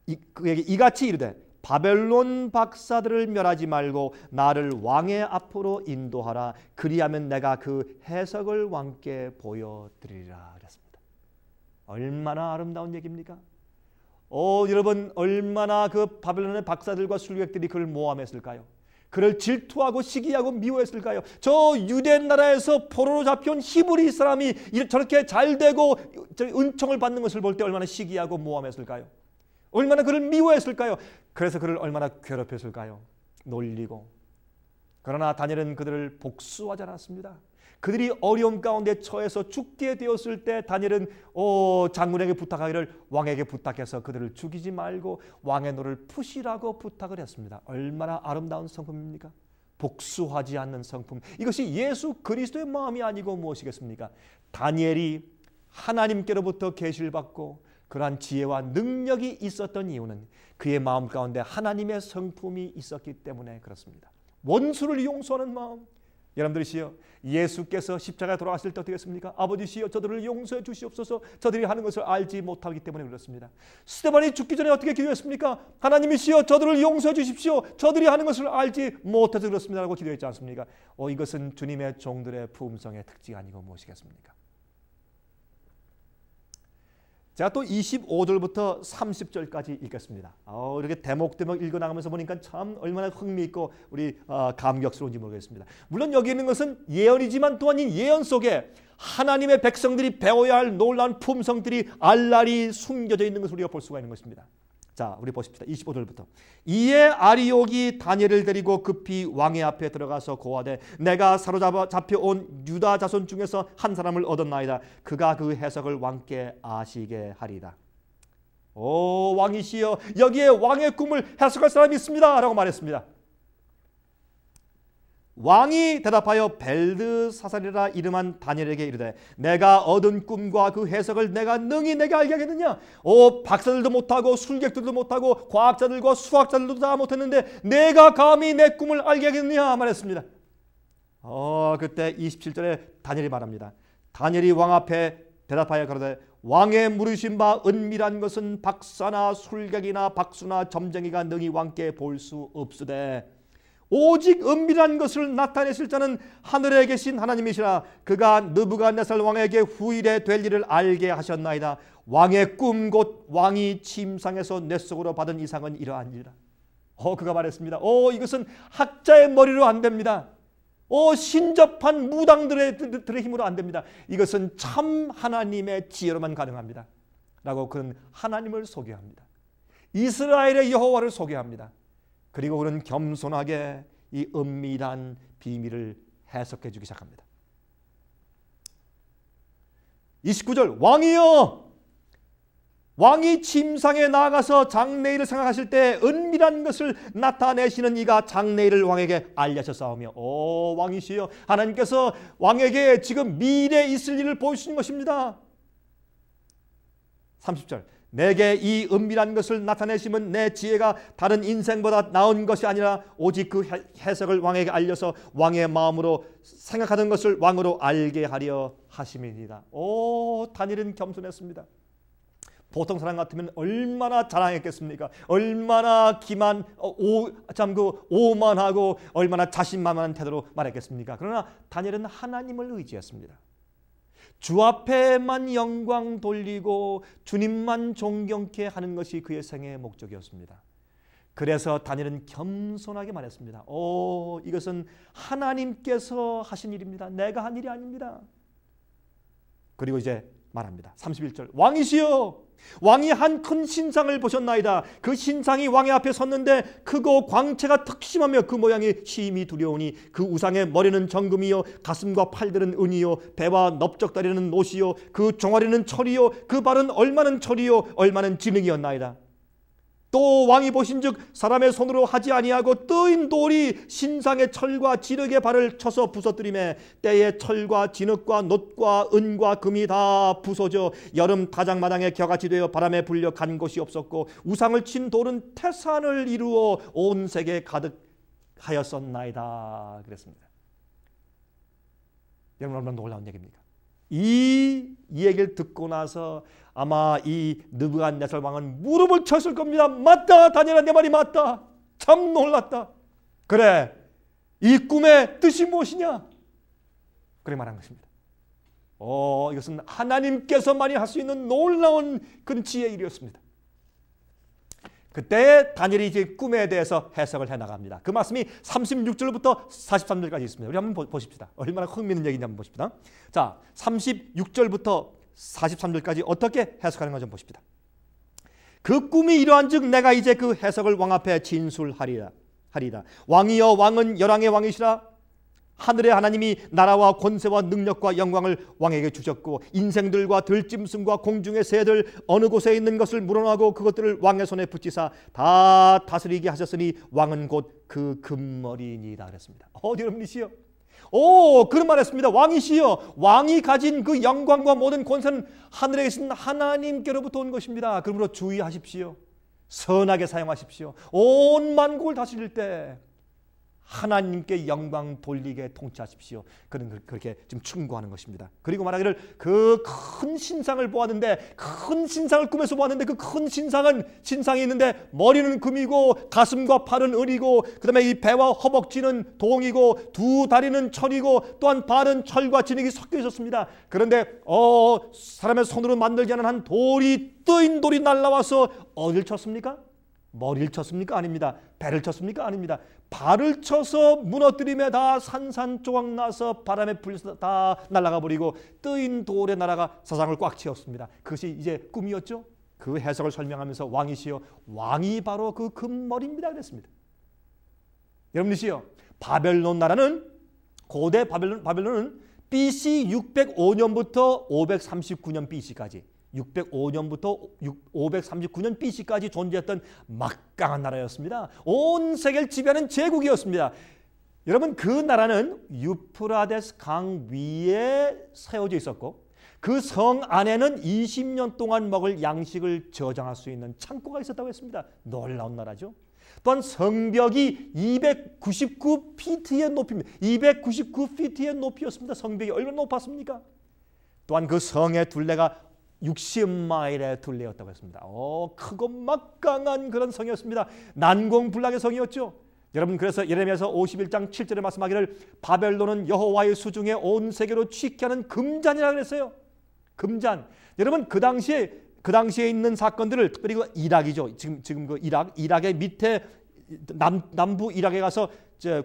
이같이 이르되 바벨론 박사들을 멸하지 말고 나를 왕의 앞으로 인도하라. 그리하면 내가 그 해석을 왕께 보여드리리라 그랬습니다. 얼마나 아름다운 얘기입니까? 여러분, 얼마나 그 바벨론의 박사들과 술객들이 그를 모함했을까요? 그를 질투하고 시기하고 미워했을까요? 저 유대 나라에서 포로로 잡혀온 히브리 사람이 저렇게 잘되고 은총을 받는 것을 볼 때 얼마나 시기하고 모함했을까요? 얼마나 그를 미워했을까요? 그래서 그를 얼마나 괴롭혔을까요? 놀리고. 그러나 다니엘은 그들을 복수하지 않았습니다. 그들이 어려움 가운데 처해서 죽게 되었을 때 다니엘은 장군에게 부탁하기를 왕에게 부탁해서 그들을 죽이지 말고 왕의 노를 푸시라고 부탁을 했습니다. 얼마나 아름다운 성품입니까? 복수하지 않는 성품. 이것이 예수 그리스도의 마음이 아니고 무엇이겠습니까? 다니엘이 하나님께로부터 계시를 받고 그러한 지혜와 능력이 있었던 이유는 그의 마음 가운데 하나님의 성품이 있었기 때문에 그렇습니다. 원수를 용서하는 마음. 여러분들이시여, 예수께서 십자가에 돌아가실 때 어떻게 했습니까? 아버지시여 저들을 용서해 주시옵소서. 저들이 하는 것을 알지 못하기 때문에 그렇습니다. 스데반이 죽기 전에 어떻게 기도했습니까? 하나님이시여 저들을 용서해 주십시오. 저들이 하는 것을 알지 못해서 그렇습니다 라고 기도했지 않습니까? 이것은 주님의 종들의 품성의 특징이 아니고 무엇이겠습니까? 제가 또 25절부터 30절까지 읽겠습니다. 이렇게 대목대목 읽어나가면서 보니까 참 얼마나 흥미있고 우리 감격스러운지 모르겠습니다. 물론 여기 있는 것은 예언이지만 또한 이 예언 속에 하나님의 백성들이 배워야 할 놀라운 품성들이 알알이 숨겨져 있는 것을 우리가 볼 수가 있는 것입니다. 자, 우리 보십시다. 25절부터. 이에 아리옥이 다니엘을 데리고 급히 왕의 앞에 들어가서 고하되 내가 잡혀온 유다 자손 중에서 한 사람을 얻었나이다. 그가 그 해석을 왕께 아시게 하리이다. 왕이시여 여기에 왕의 꿈을 해석할 사람이 있습니다 라고 말했습니다. 왕이 대답하여 벨드사살이라 이름한 다니엘에게 이르되 내가 얻은 꿈과 그 해석을 내가 능히 내게 알게 하겠느냐? 박사들도 못하고 술객들도 못하고 과학자들과 수학자들도 다 못했는데 내가 감히 내 꿈을 알게 하겠느냐 말했습니다. 그때 27절에 다니엘이 말합니다. 다니엘이 왕 앞에 대답하여 가로되 왕의 물으신 바 은밀한 것은 박사나 술객이나 박수나 점쟁이가 능히 왕께 볼 수 없으되 오직 은밀한 것을 나타내실 자는 하늘에 계신 하나님이시라. 그가 느부갓네살 왕에게 후일에 될 일을 알게 하셨나이다. 왕의 꿈 곧 왕이 침상에서 뇌 속으로 받은 이상은 이러하니라. 그가 말했습니다. 이것은 학자의 머리로 안 됩니다. 신접한 무당들의 힘으로 안 됩니다. 이것은 참 하나님의 지혜로만 가능합니다 라고 그는 하나님을 소개합니다. 이스라엘의 여호와를 소개합니다. 그리고 그는 겸손하게 이 은밀한 비밀을 해석해 주기 시작합니다. 29절 왕이여, 왕이 침상에 나가서 장래일을 생각하실 때 은밀한 것을 나타내시는 이가 장래일을 왕에게 알려셨사오며 왕이시여 하나님께서 왕에게 지금 미래에 있을 일을 보여주신 것입니다. 30절 내게 이 은밀한 것을 나타내시면 내 지혜가 다른 인생보다 나은 것이 아니라 오직 그 해석을 왕에게 알려서 왕의 마음으로 생각하는 것을 왕으로 알게 하려 하심이니이다. 다니엘은 겸손했습니다. 보통 사람 같으면 얼마나 자랑했겠습니까? 얼마나 오만하고 얼마나 자신만만한 태도로 말했겠습니까? 그러나 다니엘은 하나님을 의지했습니다. 주 앞에만 영광 돌리고 주님만 존경케 하는 것이 그의 생애의 목적이었습니다. 그래서 다니엘은 겸손하게 말했습니다. 이것은 하나님께서 하신 일입니다. 내가 한 일이 아닙니다. 그리고 이제 말합니다. 31절. 왕이시여, 왕이 한 큰 신상을 보셨나이다. 그 신상이 왕의 앞에 섰는데 크고 광채가 특심하며 그 모양이 심히 두려우니 그 우상의 머리는 정금이요 가슴과 팔들은 은이요 배와 넓적다리는 노시요 그 종아리는 철이요 그 발은 얼마는 철이요 얼마는 진흙이었나이다. 또 왕이 보신즉 사람의 손으로 하지 아니하고 뜨인 돌이 신상의 철과 진흙의 발을 쳐서 부서뜨리매 때에 철과 진흙과 놋과 은과 금이 다 부서져 여름 타작마당에 겨같이 되어 바람에 불려 간 곳이 없었고 우상을 친 돌은 태산을 이루어 온 세계에 가득하였었나이다. 그랬습니다. 여러분 얼마나 놀라운 얘기입니까? 이 얘기를 듣고 나서 아마 이 느부갓네살 왕은 무릎을 쳤을 겁니다. 맞다, 다니엘아, 내 말이 맞다. 참 놀랐다. 그래, 이 꿈의 뜻이 무엇이냐? 그래 말한 것입니다. 이것은 하나님께서만이 할 수 있는 놀라운 그런 지혜의 일이었습니다. 그때 다니엘이 이제 꿈에 대해서 해석을 해나갑니다. 그 말씀이 36절부터 43절까지 있습니다. 우리 한번 보십시다. 얼마나 흥미있는 얘기인지 한번 보십시다. 자, 36절부터 43절까지 어떻게 해석하는 가 좀 보십시다. 그 꿈이 이러한즉 내가 이제 그 해석을 왕 앞에 진술하리라. 왕이여, 왕은 열왕의 왕이시라. 하늘의 하나님이 나라와 권세와 능력과 영광을 왕에게 주셨고 인생들과 들짐승과 공중의 새들 어느 곳에 있는 것을 물어나고 그것들을 왕의 손에 붙이사 다 다스리게 하셨으니 왕은 곧 그 금머리니이다. 그랬습니다. 여러분이시여, 그런 말했습니다. 왕이시여, 왕이 가진 그 영광과 모든 권세는 하늘에 계신 하나님께로부터 온 것입니다. 그러므로 주의하십시오. 선하게 사용하십시오. 온 만국을 다스릴 때 하나님께 영광 돌리게 통치하십시오. 그렇게 지금 충고하는 것입니다. 그리고 말하기를 그 큰 신상을 보았는데, 큰 신상을 꿈에서 보았는데 그 큰 신상이 있는데 머리는 금이고 가슴과 팔은 은이고 그 다음에 이 배와 허벅지는 동이고 두 다리는 철이고 또한 발은 철과 진흙이 섞여 있었습니다. 그런데 사람의 손으로 만들지 않은 한 돌이 뜨인 돌이 날라와서 어디를 쳤습니까? 머리를 쳤습니까? 아닙니다. 배를 쳤습니까? 아닙니다. 발을 쳐서 무너뜨림에 다 산산조각 나서 바람에 불려서 다 날아가 버리고 뜨인 돌의 나라가 세상을 꽉 채웠습니다. 그것이 이제 꿈이었죠. 그 해석을 설명하면서 왕이시여, 왕이 바로 그 금머리입니다 그랬습니다. 여러분이시여, 바벨론 나라는, 고대 바벨론은 BC 605년부터 539년 BC까지 605년부터 539년 BC까지 존재했던 막강한 나라였습니다. 온 세계를 지배하는 제국이었습니다. 여러분, 그 나라는 유프라데스 강 위에 세워져 있었고 그 성 안에는 20년 동안 먹을 양식을 저장할 수 있는 창고가 있었다고 했습니다. 놀라운 나라죠. 또한 성벽이 299피트의 높이입니다. 299피트의 높이였습니다. 성벽이 얼마나 높았습니까? 또한 그 성의 둘레가 60마일의 둘레였다고 했습니다. 크고 막강한 그런 성이었습니다. 난공불락의 성이었죠. 여러분, 그래서 예레미야서 51장 7절에 말씀하기를 바벨론은 여호와의 수중에 온 세계로 취케 하는 금잔이라고 그랬어요. 금잔. 여러분, 그 당시에 있는 사건들을, 특별히 그 이락이죠. 지금 그 이락의 밑에 남부 이락에 가서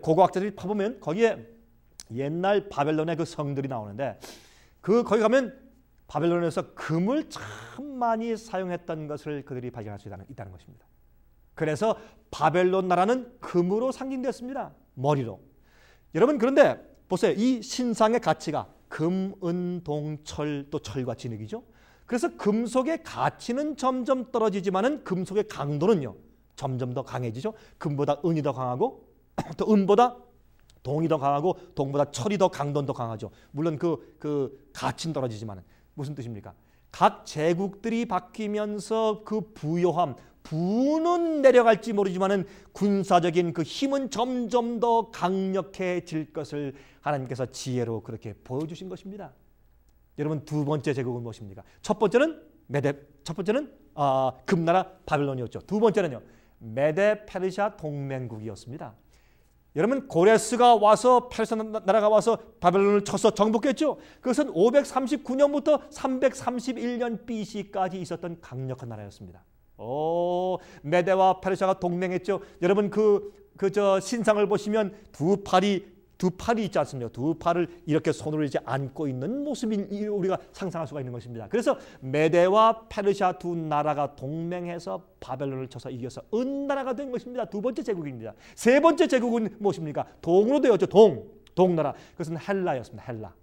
고고학자들이 파보면 거기에 옛날 바벨론의 그 성들이 나오는데 거기 가면 바벨론에서 금을 참 많이 사용했던 것을 그들이 발견할 수 있다는 것입니다. 그래서 바벨론 나라는 금으로 상징됐습니다. 머리로. 여러분, 그런데 보세요. 이 신상의 가치가 금, 은, 동, 철, 또 철과 진흙이죠. 그래서 금속의 가치는 점점 떨어지지만은 금속의 강도는요, 점점 더 강해지죠. 금보다 은이 더 강하고 또 은보다 동이 더 강하고 동보다 철이 더 강도는 더 강하죠. 물론 그 가치는 떨어지지만은. 무슨 뜻입니까? 각 제국들이 바뀌면서 그 부는 내려갈지 모르지만은 군사적인 그 힘은 점점 더 강력해질 것을 하나님께서 지혜로 그렇게 보여주신 것입니다. 여러분, 두 번째 제국은 무엇입니까? 첫 번째는 첫 번째는 금나라 바벨론이었죠. 두 번째는요, 메데 페르시아 동맹국이었습니다. 여러분, 고레스가 와서 페르시아 나라가 와서 바벨론을 쳐서 정복했죠. 그것은 539년부터 331년 BC까지 있었던 강력한 나라였습니다. 메데와 페르시아가 동맹했죠. 여러분, 저 신상을 보시면 두 팔이 있지 않습니까? 두 팔을 이렇게 손으로 이제 안고 있는 모습이 우리가 상상할 수가 있는 것입니다. 그래서 메데와 페르시아 두 나라가 동맹해서 바벨론을 쳐서 이겨서 은나라가 된 것입니다. 두 번째 제국입니다. 세 번째 제국은 무엇입니까? 동으로 되었죠. 동나라. 그것은 헬라였습니다. 헬라.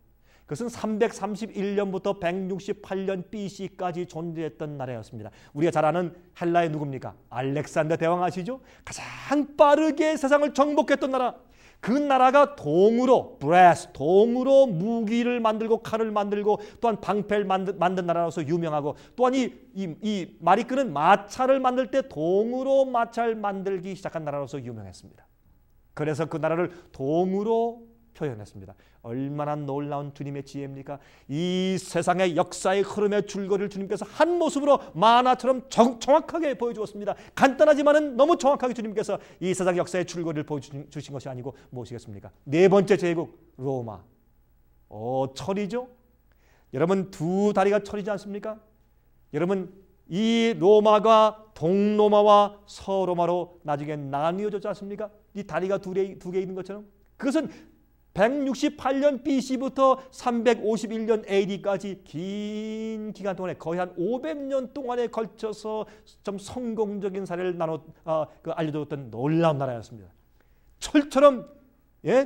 그것은 331년부터 168년 BC까지 존재했던 나라였습니다. 우리가 잘 아는 헬라의 누굽니까? 알렉산더 대왕 아시죠? 가장 빠르게 세상을 정복했던 나라. 그 나라가 동으로 무기를 만들고 칼을 만들고 또한 방패를 만든 나라로서 유명하고, 또한 이 말이 끄는 마차를 만들 때 동으로 마차를 만들기 시작한 나라로서 유명했습니다. 그래서 그 나라를 동으로 표현했습니다. 얼마나 놀라운 주님의 지혜입니까? 이 세상의 역사의 흐름의 줄거리를 주님께서 한 모습으로 만화처럼 정확하게 보여주었습니다. 간단하지만은 너무 정확하게 주님께서 이 세상 역사의 줄거리를 보여주신 것이 아니고 무엇이겠습니까? 네 번째 제국 로마. 철이죠? 여러분, 두 다리가 철이지 않습니까? 여러분, 이 로마가 동로마와 서로마로 나중에 나뉘어졌지 않습니까? 이 다리가 두 개 있는 것처럼. 그것은 168년 BC부터 351년 AD까지 긴 기간 동안에 거의 한 500년 동안에 걸쳐서 좀 성공적인 사례를 알려줬던 놀라운 나라였습니다. 철처럼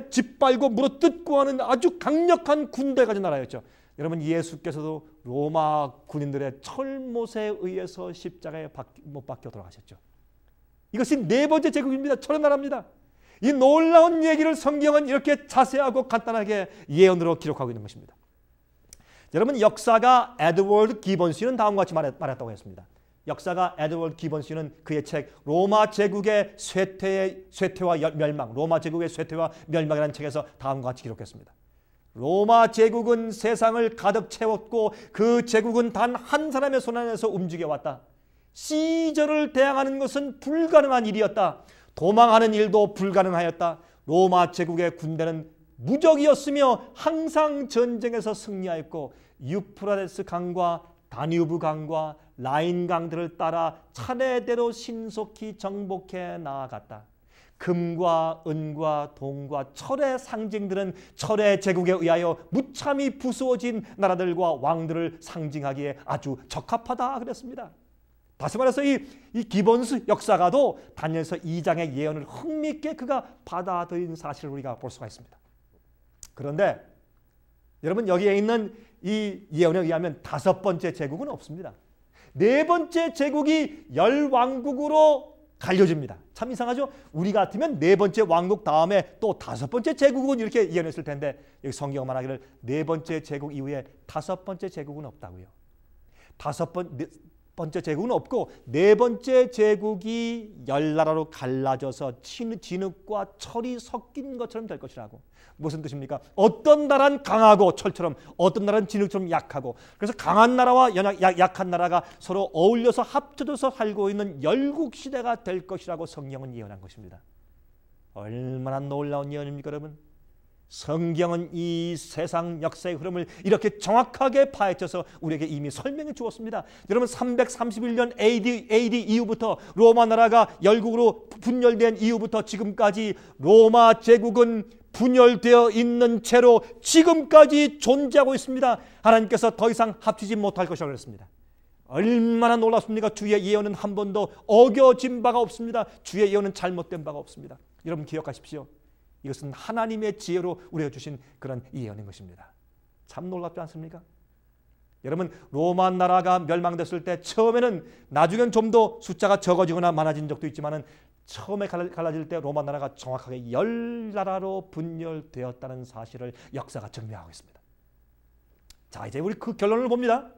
짓밟고 물어뜯고 하는 아주 강력한 군대가 가진 나라였죠. 여러분, 예수께서도 로마 군인들의 철못에 의해서 십자가에 못 박혀 돌아가셨죠. 이것이 네 번째 제국입니다. 철의 나라입니다. 이 놀라운 얘기를 성경은 이렇게 자세하고 간단하게 예언으로 기록하고 있는 것입니다. 여러분, 역사가 에드워드 기본스는 다음과 같이 말했다고 했습니다. 역사가 에드워드 기본스는 그의 책 로마 제국의 쇠퇴와 멸망, 로마 제국의 쇠퇴와 멸망이라는 책에서 다음과 같이 기록했습니다. 로마 제국은 세상을 가득 채웠고 그 제국은 단 한 사람의 손 안에서 움직여왔다. 시저를 대항하는 것은 불가능한 일이었다. 도망하는 일도 불가능하였다. 로마 제국의 군대는 무적이었으며 항상 전쟁에서 승리하였고 유프라테스 강과 다뉴브 강과 라인 강들을 따라 차례대로 신속히 정복해 나아갔다. 금과 은과 동과 철의 상징들은 철의 제국에 의하여 무참히 부수어진 나라들과 왕들을 상징하기에 아주 적합하다 그랬습니다. 다시 말해서 이 기본스 역사가도 다니엘서 2장의 예언을 흥미있게 그가 받아들인 사실을 우리가 볼 수가 있습니다. 그런데 여러분, 여기에 있는 이 예언에 의하면 다섯 번째 제국은 없습니다. 네 번째 제국이 열왕국으로 갈려집니다. 참 이상하죠? 우리 같으면 네 번째 왕국 다음에 또 다섯 번째 제국은 이렇게 예언했을 텐데, 여기 성경은 말하기를 네 번째 제국 이후에 다섯 번째 제국은 없다고요. 다섯 번째 제국은 없고 네 번째 제국이 열 나라로 갈라져서 진흙과 철이 섞인 것처럼 될 것이라고. 무슨 뜻입니까? 어떤 나라는 강하고 철처럼, 어떤 나라는 진흙처럼 약하고, 그래서 강한 나라와 약한 나라가 서로 어울려서 합쳐져서 살고 있는 열국 시대가 될 것이라고 성경은 예언한 것입니다. 얼마나 놀라운 예언입니까, 여러분? 성경은 이 세상 역사의 흐름을 이렇게 정확하게 파헤쳐서 우리에게 이미 설명해 주었습니다. 여러분, 331년 AD 이후부터 로마 나라가 열국으로 분열된 이후부터 지금까지 로마 제국은 분열되어 있는 채로 지금까지 존재하고 있습니다. 하나님께서 더 이상 합치지 못할 것이라고 그랬습니다. 얼마나 놀랍습니까? 주의 예언은 한 번도 어겨진 바가 없습니다. 주의 예언은 잘못된 바가 없습니다. 여러분, 기억하십시오. 이것은 하나님의 지혜로 우리가 주신 그런 예언인 것입니다. 참 놀랍지 않습니까? 여러분, 로마 나라가 멸망됐을 때 처음에는, 나중엔 좀 더 숫자가 적어지거나 많아진 적도 있지만은, 처음에 갈라질 때 로마 나라가 정확하게 열 나라로 분열되었다는 사실을 역사가 증명하고 있습니다. 자, 이제 우리 그 결론을 봅니다.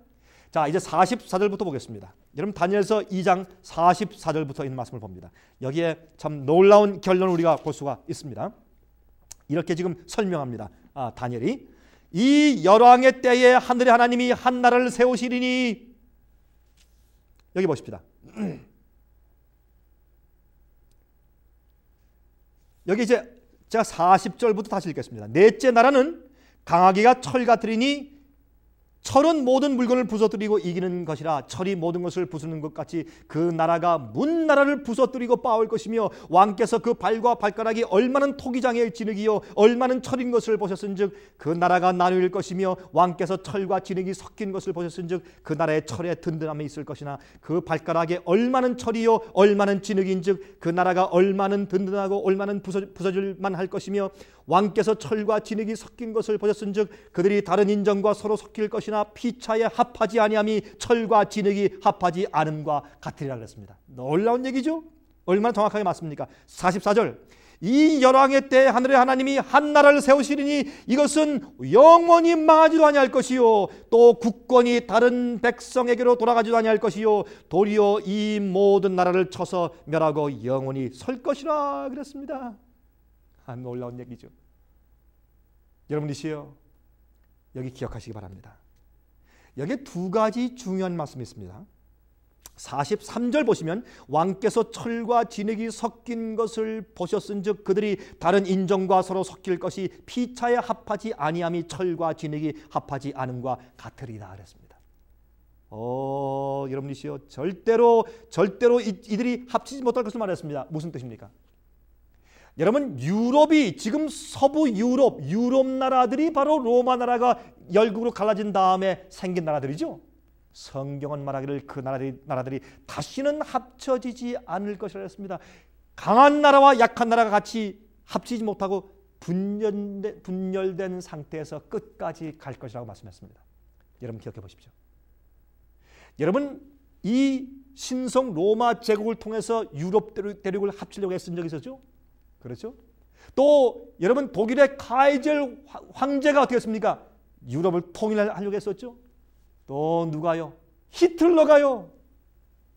자, 이제 44절부터 보겠습니다. 여러분, 다니엘서 2장 44절부터 있는 말씀을 봅니다. 여기에 참 놀라운 결론을 우리가 볼 수가 있습니다. 이렇게 지금 설명합니다. 다니엘이 이 열왕의 때에 하늘의 하나님이 한 나라를 세우시리니, 여기 보십시다. 여기 이제 제가 40절부터 다시 읽겠습니다. 넷째 나라는 강하기가 철 같으리니 철은 모든 물건을 부서뜨리고 이기는 것이라 철이 모든 것을 부수는 것 같이 그 나라가 문 나라를 부서뜨리고 빠올 것이며 왕께서 그 발과 발가락이 얼마는 토기장의 진흙이요 얼마는 철인 것을 보셨은즉 그 나라가 나누일 것이며 왕께서 철과 진흙이 섞인 것을 보셨은즉 그 나라의 철에 든든함이 있을 것이나 그 발가락에 얼마는 철이요 얼마는 진흙인즉 그 나라가 얼마는 든든하고 얼마는 부서질만 할 것이며 왕께서 철과 진흙이 섞인 것을 보셨은즉 그들이 다른 인정과 서로 섞일 것이나 피차에 합하지 아니함이 철과 진흙이 합하지 않음과 같으리라 그랬습니다. 놀라운 얘기죠. 얼마나 정확하게 맞습니까? 44절 이 열왕의 때 하늘의 하나님이 한 나라를 세우시리니 이것은 영원히 망하지도 아니할 것이요 또 국권이 다른 백성에게로 돌아가지도 아니할 것이요 도리어 이 모든 나라를 쳐서 멸하고 영원히 설 것이라 그랬습니다. 놀라운 얘기죠. 여러분이시여 여기 기억하시기 바랍니다. 여기에 두 가지 중요한 말씀이 있습니다. 43절 보시면 왕께서 철과 진흙이 섞인 것을 보셨은즉 그들이 다른 인정과 서로 섞일 것이 피차에 합하지 아니함이 철과 진흙이 합하지 않음과 같으리라 그랬습니다. 여러분이시여 절대로 이들이 합치지 못할 것을 말했습니다. 무슨 뜻입니까? 여러분 유럽이 지금 서부 유럽 나라들이 바로 로마 나라가 열국으로 갈라진 다음에 생긴 나라들이죠. 성경은 말하기를 그 나라들이 다시는 합쳐지지 않을 것이라 했습니다. 강한 나라와 약한 나라가 같이 합치지 못하고 분열된 상태에서 끝까지 갈 것이라고 말씀했습니다. 여러분 기억해 보십시오. 여러분 이 신성 로마 제국을 통해서 유럽 대륙을 합치려고 했은 적이 있었죠. 그렇죠? 또 여러분 독일의 카이젤 황제가 어떻게 했습니까? 유럽을 통일하려고 했었죠. 또 누가요? 히틀러가요.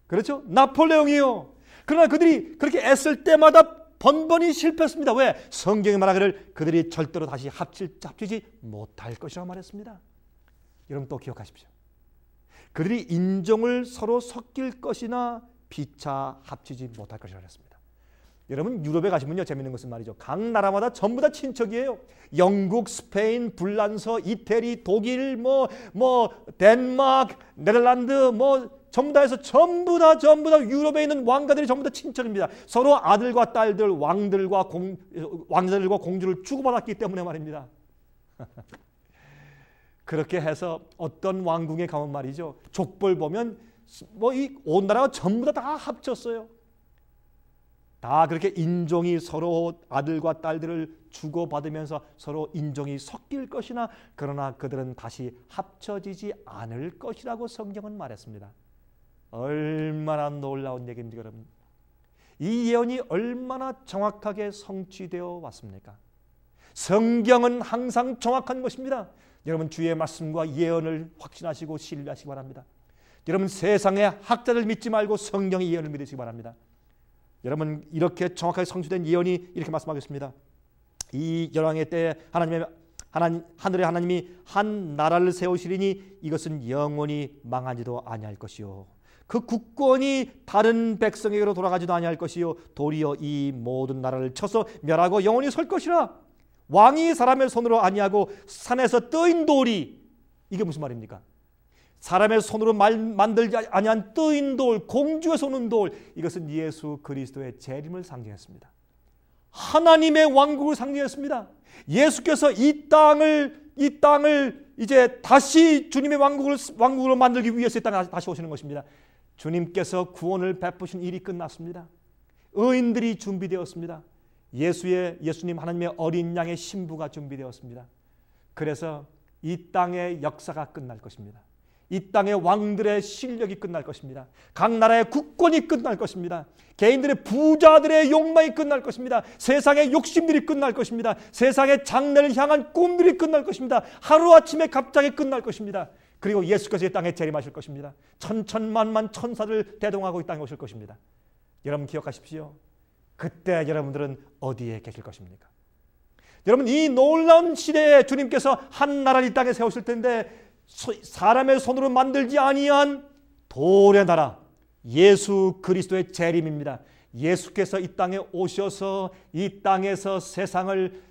그렇죠? 나폴레옹이요. 그러나 그들이 그렇게 애쓸 때마다 번번이 실패했습니다. 왜? 성경이 말하기를 그들이 절대로 다시 합치지 못할 것이라고 말했습니다. 여러분 또 기억하십시오. 그들이 인종을 서로 섞일 것이나 피차 합치지 못할 것이라고 했습니다. 여러분 유럽에 가시면요 재밌는 것은 말이죠. 각 나라마다 전부 다 친척이에요. 영국, 스페인, 불란서, 이태리, 독일, 덴마크, 네덜란드 전부 다 해서 전부 다 유럽에 있는 왕가들이 전부 다 친척입니다. 서로 아들과 딸들, 왕자들과 공주를 주고받았기 때문에 말입니다. 그렇게 해서 어떤 왕궁에 가면 말이죠. 족벌 보면 이 온 나라가 전부 다 합쳤어요. 다 그렇게 인종이 서로 아들과 딸들을 주고받으면서 서로 인종이 섞일 것이나 그러나 그들은 다시 합쳐지지 않을 것이라고 성경은 말했습니다. 얼마나 놀라운 얘기입니까 여러분. 이 예언이 얼마나 정확하게 성취되어 왔습니까? 성경은 항상 정확한 것입니다. 여러분 주의 말씀과 예언을 확신하시고 신뢰하시기 바랍니다. 여러분 세상의 학자들 믿지 말고 성경의 예언을 믿으시기 바랍니다. 여러분 이렇게 정확하게 성취된 예언이 이렇게 말씀하겠습니다. 이 열왕의 때에 하늘의 하나님이 한 나라를 세우시리니 이것은 영원히 망하지도 아니할 것이요 그 국권이 다른 백성에게로 돌아가지도 아니할 것이요 도리어 이 모든 나라를 쳐서 멸하고 영원히 설 것이라. 왕이 사람의 손으로 아니하고 산에서 뜨인 돌이 이게 무슨 말입니까? 사람의 손으로 만들지 아니한 뜨인 돌, 공주에서 오는 돌, 이것은 예수 그리스도의 재림을 상징했습니다. 하나님의 왕국을 상징했습니다. 예수께서 이 땅을 이제 다시 주님의 왕국으로 만들기 위해서 이 땅에 다시 오시는 것입니다. 주님께서 구원을 베푸신 일이 끝났습니다. 의인들이 준비되었습니다. 예수님 하나님의 어린 양의 신부가 준비되었습니다. 그래서 이 땅의 역사가 끝날 것입니다. 이 땅의 왕들의 실력이 끝날 것입니다. 각 나라의 국권이 끝날 것입니다. 개인들의 부자들의 욕망이 끝날 것입니다. 세상의 욕심들이 끝날 것입니다. 세상의 장래를 향한 꿈들이 끝날 것입니다. 하루아침에 갑자기 끝날 것입니다. 그리고 예수께서 이 땅에 재림하실 것입니다. 천천만만 천사를 대동하고 이 땅에 오실 것입니다. 여러분 기억하십시오. 그때 여러분들은 어디에 계실 것입니까? 여러분 이 놀라운 시대에 주님께서 한 나라를 이 땅에 세우실 텐데 사람의 손으로 만들지 아니한 돌의 나라, 예수 그리스도의 재림입니다. 예수께서 이 땅에 오셔서 이 땅에서 세상을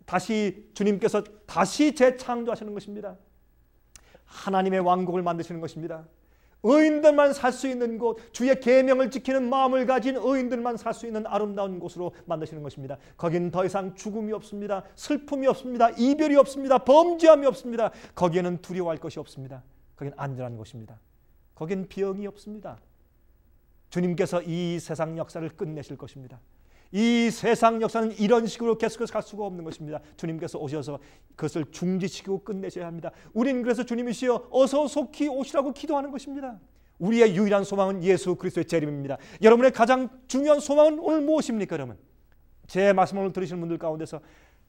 다시 주님께서 다시 재창조하시는 것입니다. 하나님의 왕국을 만드시는 것입니다. 의인들만 살 수 있는 곳, 주의 계명을 지키는 마음을 가진 의인들만 살 수 있는 아름다운 곳으로 만드시는 것입니다. 거기는 더 이상 죽음이 없습니다. 슬픔이 없습니다. 이별이 없습니다. 범죄함이 없습니다. 거기에는 두려워할 것이 없습니다. 거기는 안전한 곳입니다. 거기는 병이 없습니다. 주님께서 이 세상 역사를 끝내실 것입니다. 이 세상 역사는 이런 식으로 계속해서 갈 수가 없는 것입니다. 주님께서 오셔서 그것을 중지시키고 끝내셔야 합니다. 우리는 그래서 주님이시여 어서 속히 오시라고 기도하는 것입니다. 우리의 유일한 소망은 예수 그리스도의 재림입니다. 여러분의 가장 중요한 소망은 오늘 무엇입니까? 여러분, 제 말씀을 오늘 들으시는 분들 가운데서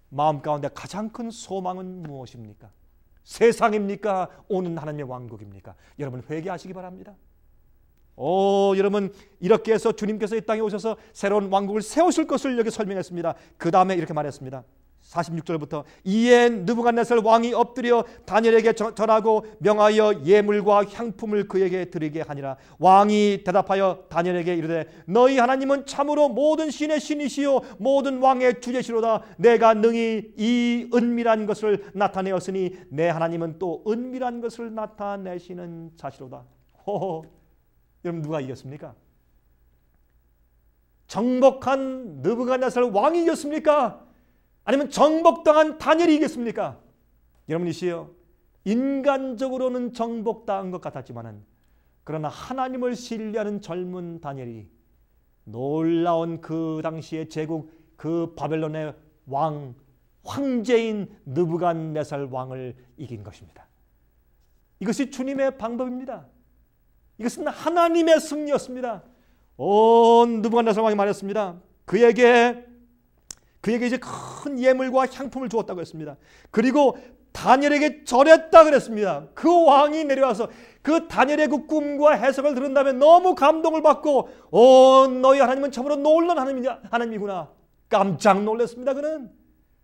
마음 가운데 가장 큰 소망은 무엇입니까? 세상입니까? 오는 하나님의 왕국입니까? 여러분 회개하시기 바랍니다. 여러분 이렇게 해서 주님께서 이 땅에 오셔서 새로운 왕국을 세우실 것을 여기 설명했습니다. 그 다음에 이렇게 말했습니다. 46절부터 이에 느부갓네살 왕이 엎드려 다니엘에게 전하고 명하여 예물과 향품을 그에게 드리게 하니라. 왕이 대답하여 다니엘에게 이르되 너희 하나님은 참으로 모든 신의 신이시요 모든 왕의 주제시로다. 내가 능히 이 은밀한 것을 나타내었으니 내 하나님은 또 은밀한 것을 나타내시는 자시로다. 여러분 누가 이겼습니까? 정복한 느부갓네살 왕이 이겼습니까? 아니면 정복당한 다니엘이 이겼습니까? 여러분이시여, 인간적으로는 정복당한 것 같았지만은 그러나 하나님을 신뢰하는 젊은 다니엘이 놀라운 그 당시의 제국 그 바벨론의 황제인 느부갓네살 왕을 이긴 것입니다. 이것이 주님의 방법입니다. 이것은 하나님의 승리였습니다. 느부갓네살 왕이 말했습니다. 그에게 이제 큰 예물과 향품을 주었다고 했습니다. 그리고 다니엘에게 절했다 그랬습니다. 그 왕이 내려와서 그 다니엘의 그 꿈과 해석을 들은 다음에 너무 감동을 받고 너희 하나님은 참으로 놀라운 하나님이구나. 깜짝 놀랐습니다. 그는.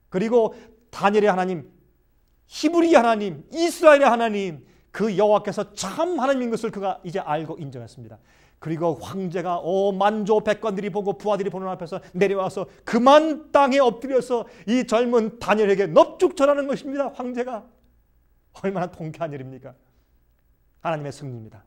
그리고 다니엘의 하나님, 히브리 하나님, 이스라엘의 하나님, 그 여호와께서 참 하나님인 것을 그가 이제 알고 인정했습니다. 그리고 황제가 만조 백관들이 보고 부하들이 보는 앞에서 내려와서 그만 땅에 엎드려서 이 젊은 다니엘에게 넙죽 절하는 것입니다. 황제가 얼마나 통쾌한 일입니까? 하나님의 승리입니다.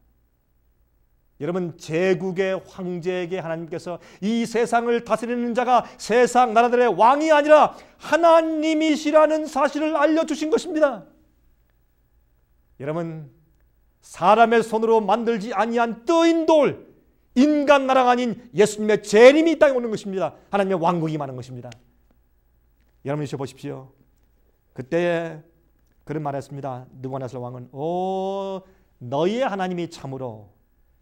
여러분, 제국의 황제에게 하나님께서 이 세상을 다스리는 자가 세상 나라들의 왕이 아니라 하나님이시라는 사실을 알려주신 것입니다. 여러분, 사람의 손으로 만들지 아니한 뜨인 돌, 인간 나라가 아닌 예수님의 재림이 이 땅에 오는 것입니다. 하나님의 왕국이 임하는 것입니다. 여러분이 보십시오. 그때 그런 말했습니다. 느부갓네살 왕은 너희의 하나님이 참으로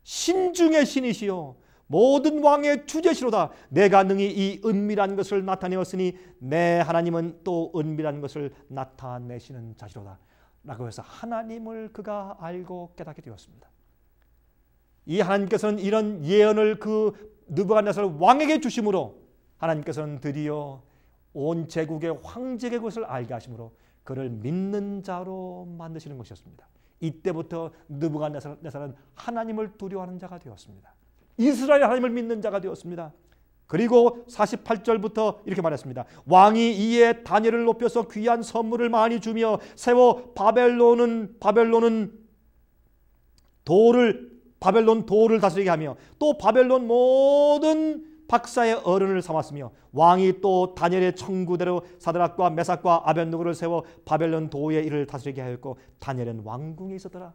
신 중의 신이시요 모든 왕의 주제시로다. 내가 능히 이 은밀한 것을 나타내었으니 내 하나님은 또 은밀한 것을 나타내시는 자시로다. 라고 해서 하나님을 그가 알고 깨닫게 되었습니다. 이 하나님께서는 이런 예언을 그 느부갓네살 왕에게 주심으로 하나님께서는 드디어 온 제국의 황제의 것을 알게 하심으로 그를 믿는 자로 만드시는 것이었습니다. 이때부터 느부갓네살은 하나님을 두려워하는 자가 되었습니다. 이스라엘 하나님을 믿는 자가 되었습니다. 그리고 48절부터 이렇게 말했습니다. 왕이 이에 다니엘을 높여서 귀한 선물을 많이 주며 세워 바벨론 도를 다스리게 하며 또 바벨론 모든 박사의 어른을 삼았으며 왕이 또 다니엘의 청구대로 사드락과 메삭과 아벤누고를 세워 바벨론 도의 일을 다스리게 하였고 다니엘은 왕궁에 있었더라.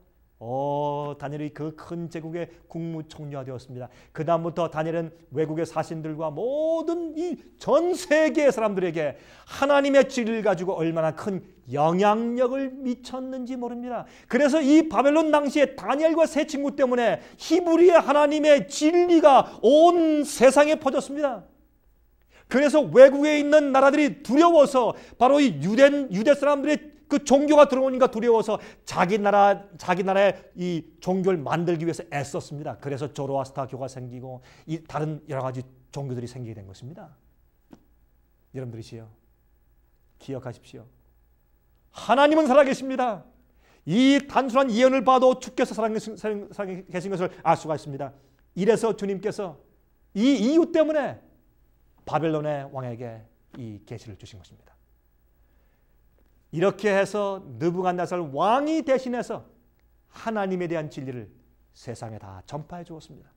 다니엘이 그 큰 제국의 국무총리가 되었습니다. 그 다음부터 다니엘은 외국의 사신들과 모든 이 전 세계의 사람들에게 하나님의 진리를 가지고 얼마나 큰 영향력을 미쳤는지 모릅니다. 그래서 이 바벨론 당시에 다니엘과 세 친구 때문에 히브리의 하나님의 진리가 온 세상에 퍼졌습니다. 그래서 외국에 있는 나라들이 두려워서 바로 이 유대 사람들의 그 종교가 들어오니까 두려워서 자기 나라의 이 종교를 만들기 위해서 애썼습니다. 그래서 조로아스터교가 생기고 이 다른 여러 가지 종교들이 생기게 된 것입니다. 여러분들이시여, 기억하십시오. 하나님은 살아계십니다. 이 단순한 예언을 봐도 주께서 살아계신 것을 알 수가 있습니다. 이래서 주님께서 이 이유 때문에 바벨론의 왕에게 이 계시를 주신 것입니다. 이렇게 해서 느부갓네살 왕이 대신해서 하나님에 대한 진리를 세상에 다 전파해 주었습니다.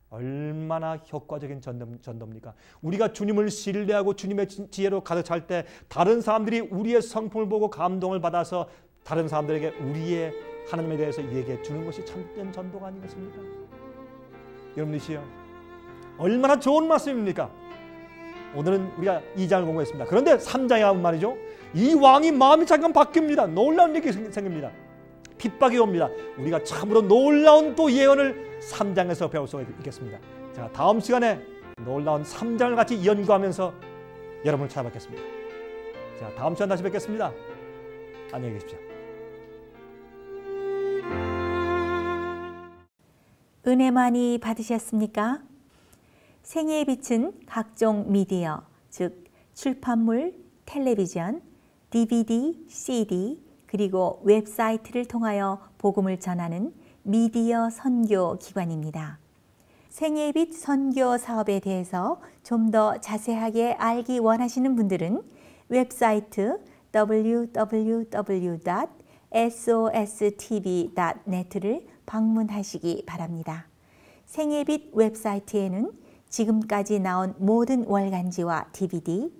얼마나 효과적인 전도입니까? 우리가 주님을 신뢰하고 주님의 지혜로 가득 찰 때 다른 사람들이 우리의 성품을 보고 감동을 받아서 다른 사람들에게 우리의 하나님에 대해서 얘기해 주는 것이 참된 전도가 아니겠습니까? 여러분이시여, 얼마나 좋은 말씀입니까? 오늘은 우리가 2장을 공부했습니다. 그런데 3장에 가면 말이죠, 이 왕이 마음이 잠깐 바뀝니다. 놀라운 일이 생깁니다. 핍박이 옵니다. 우리가 참으로 놀라운 또 예언을 3장에서 배울 수 있겠습니다. 자, 다음 시간에 놀라운 3장을 같이 연구하면서 여러분을 찾아뵙겠습니다. 자, 다음 시간 다시 뵙겠습니다. 안녕히 계십시오. 은혜 많이 받으셨습니까? 생애의 빛은 각종 미디어, 즉 출판물, 텔레비전, DVD, CD, 그리고 웹사이트를 통하여 복음을 전하는 미디어 선교 기관입니다. 생애의 빛 선교 사업에 대해서 좀 더 자세하게 알기 원하시는 분들은 웹사이트 www.sostv.net를 방문하시기 바랍니다. 생애의 빛 웹사이트에는 지금까지 나온 모든 월간지와 DVD,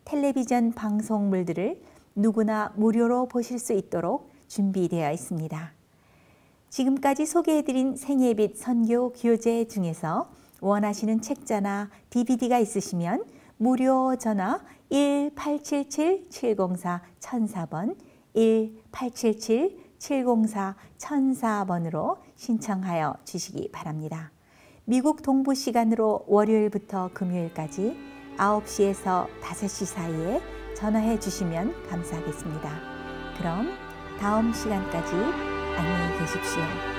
텔레비전 방송물들을 누구나 무료로 보실 수 있도록 준비되어 있습니다. 지금까지 소개해드린 생애의 빛 선교 교재 중에서 원하시는 책자나 DVD가 있으시면 무료 전화 1-877-704-1004번 1-877-704-1004번으로 신청하여 주시기 바랍니다. 미국 동부 시간으로 월요일부터 금요일까지 9시에서 5시 사이에 전화해 주시면 감사하겠습니다. 그럼 다음 시간까지 안녕히 계십시오.